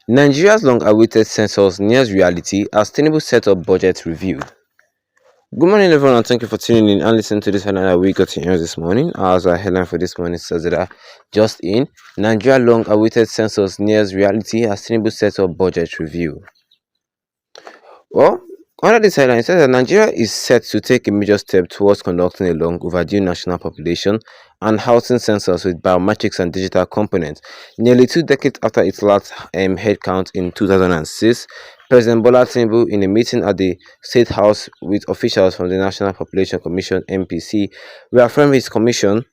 Nigeria's long-awaited census nears reality as Tinubu set up budget review. Good morning, everyone, and thank you for tuning in and listening to this another we got to news this morning. As our headline for this morning says that just in Nigeria long-awaited census nears reality as Tinubu set up budget review. Well, under this headline, it says that Nigeria is set to take a major step towards conducting a long overdue national population and housing census with biometrics and digital components. Nearly 2 decades after its last head count in 2006, President Bola Tinubu, in a meeting at the State House with officials from the National Population Commission (NPC), reaffirmed his commission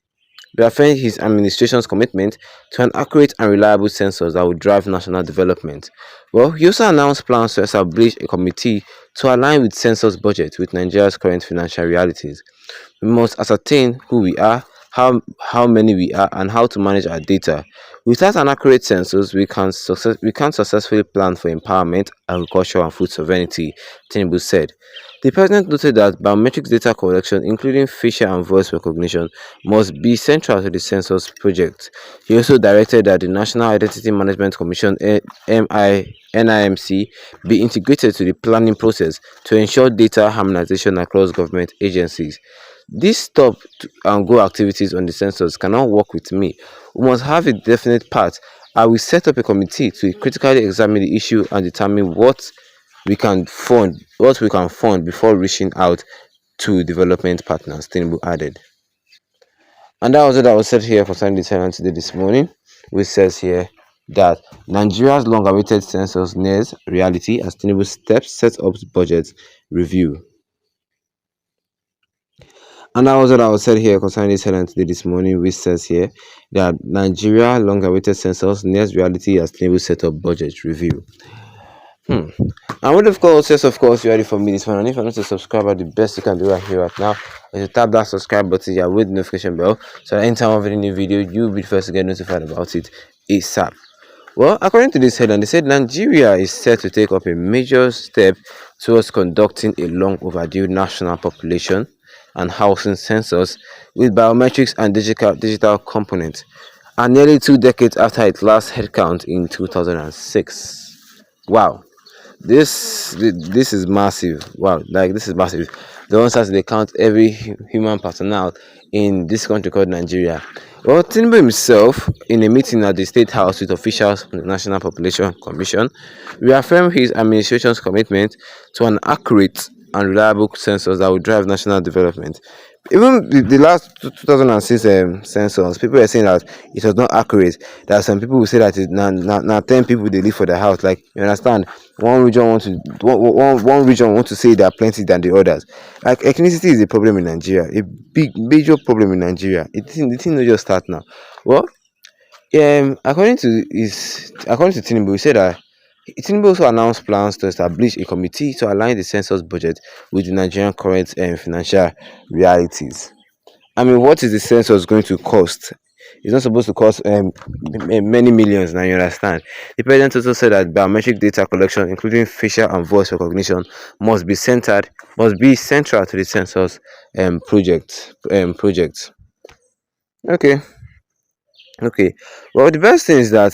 reaffirmed his administration's commitment to an accurate and reliable census that would drive national development. Well, he also announced plans to establish a committee to align with census budget with Nigeria's current financial realities. We must ascertain who we are, how many we are, and how to manage our data. Without an accurate census, we can't successfully plan for empowerment, agriculture, and food sovereignty, Tinubu said. The president noted that biometric data collection, including facial and voice recognition, must be central to the census project. He also directed that the National Identity Management Commission (NIMC) be integrated to the planning process to ensure data harmonization across government agencies. These stop and go activities on the census cannot work with me. We must have a definite path. I will set up a committee to critically examine the issue and determine what we can fund before reaching out to development partners, Tinubu added. And that was it that was said here for Sunday Tenant today this morning, which says here that Nigeria's long-awaited census nears reality as Tinubu steps set up budget review. And that was what I was said here concerning this headline today this morning, which says here that Nigeria long-awaited census nears reality as Tinubu set up budget review. And what of course, yes, of course, you're ready for me this one. And if you're not a subscriber, the best you can do right here, right now, is to tap that subscribe button here with the notification bell. So that anytime I have any new video, you'll be the first to get notified about it ASAP. Well, according to this headline, they said Nigeria is set to take up a major step towards conducting a long overdue national population and housing census with biometrics and digital components, and nearly 2 decades after its last headcount in 2006. Wow. This is massive. Wow, like this is massive. The ones that they count every human personnel in this country called Nigeria. Well, Tinubu himself, in a meeting at the State House with officials from the National Population Commission, reaffirmed his administration's commitment to an accurate and reliable census that will drive national development. Even the last 2006 census, people were saying that it was not accurate. There are some people who say that now 10 people they live for the house. Like, you understand, one region want to say there are plenty than the others. Like, ethnicity is a problem in Nigeria, a big major problem in Nigeria. The thing not just start now. Well, according to Tinubu, he said that Tinubu also announced plans to establish a committee to align the census budget with the Nigerian current financial realities. I mean, what is the census going to cost? It's not supposed to cost many millions now, you understand. The president also said that biometric data collection, including facial and voice recognition, must be central to the census project. Okay, okay. Well, the best thing is that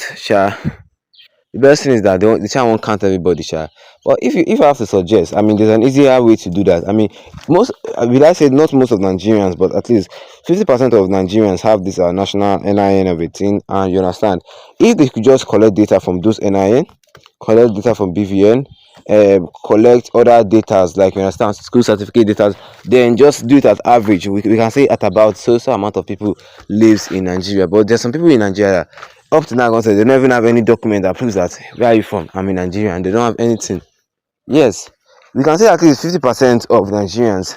the child won't count everybody, sha. But if I have to suggest, I mean, there's an easier way to do that. I mean, will I say not most of Nigerians, but at least 50% of Nigerians have this national NIN of a thing, and you understand. If they could just collect data from those NIN, collect data from BVN, collect other data like, you understand, school certificate data, then just do it at average. We can say at about so amount of people lives in Nigeria. But there's some people in Nigeria up to now, they don't even have any document that proves that where are you from. I'm in Nigeria, and they don't have anything. Yes, we can say at least 50% of Nigerians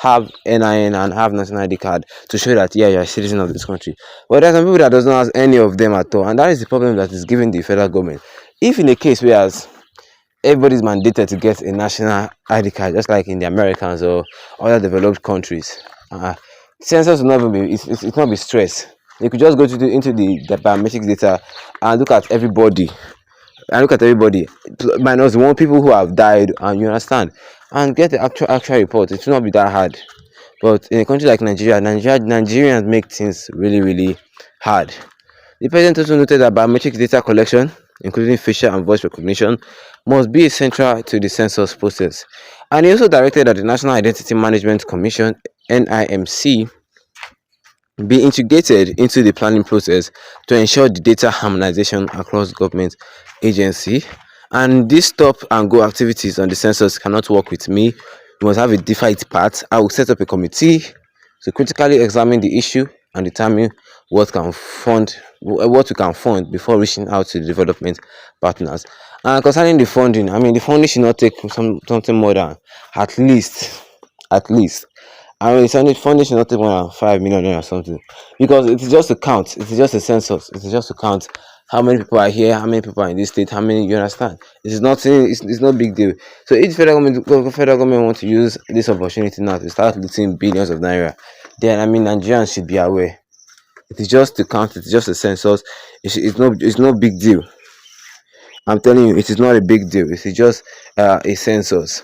have NIN and have national ID card to show that, yeah, you're a citizen of this country. But there's some people that does not have any of them at all, and that is the problem that is given the federal government. If in a case whereas everybody's mandated to get a national ID card, just like in the Americans or other developed countries, census will never be it's not be stress. You could just go into the biometric data and look at everybody minus one people who have died, and you understand, and get the actual report. It will not be that hard. But in a country like Nigerians make things really hard. The president also noted that biometric data collection including facial and voice recognition, must be central to the census process. And he also directed that the National Identity Management Commission (NIMC) be integrated into the planning process to ensure the data harmonization across government agency. And these stop and go activities on the census cannot work with me. We must have a definite path. I will set up a committee to critically examine the issue and determine what we can fund before reaching out to the development partners. And concerning the funding, I mean the funding should not take something more than at least at least I mean, funding should not take more than 5 million or something, because it is just a count. It is just a census. It is just to count how many people are here, how many people are in this state, how many. You understand? It is nothing. It's no big deal. So if federal government want to use this opportunity now to start looting billions of naira, then I mean Nigerians should be aware. It is just to count. It is just a census. It's no big deal. I'm telling you, it is not a big deal. It is just a census.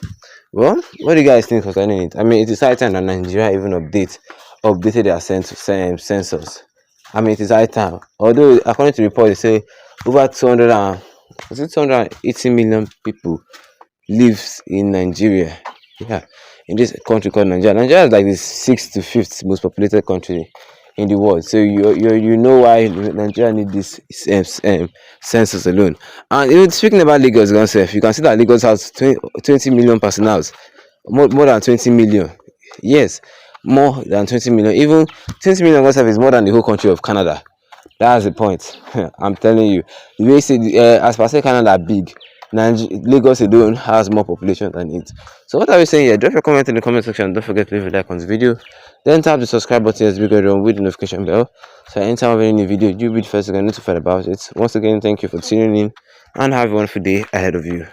Well, what do you guys think concerning it? I mean, it is high time that Nigeria even updated their census. I mean, it is high time. Although, according to report, they say over 280 million people lives in Nigeria. Yeah, in this country called Nigeria. Nigeria is like the sixth to fifth most populated country in the world. So you know why Nigeria need this census alone. And even speaking about Lagos, you can see that Lagos has 20 million personnel, more than 20 million. Yes, more than 20 million. Even 20 million itself is more than the whole country of Canada. That's the point. I'm telling you. The way say as per say Canada big, Lagos alone has more population than it. So what are we saying here? Drop your comment in the comment section. Don't forget to leave a like on this video. Then tap the subscribe button as big on with the notification bell. So anytime of any new video, you'll be the first to get notified about it. Once again, thank you for tuning in and have a wonderful day ahead of you.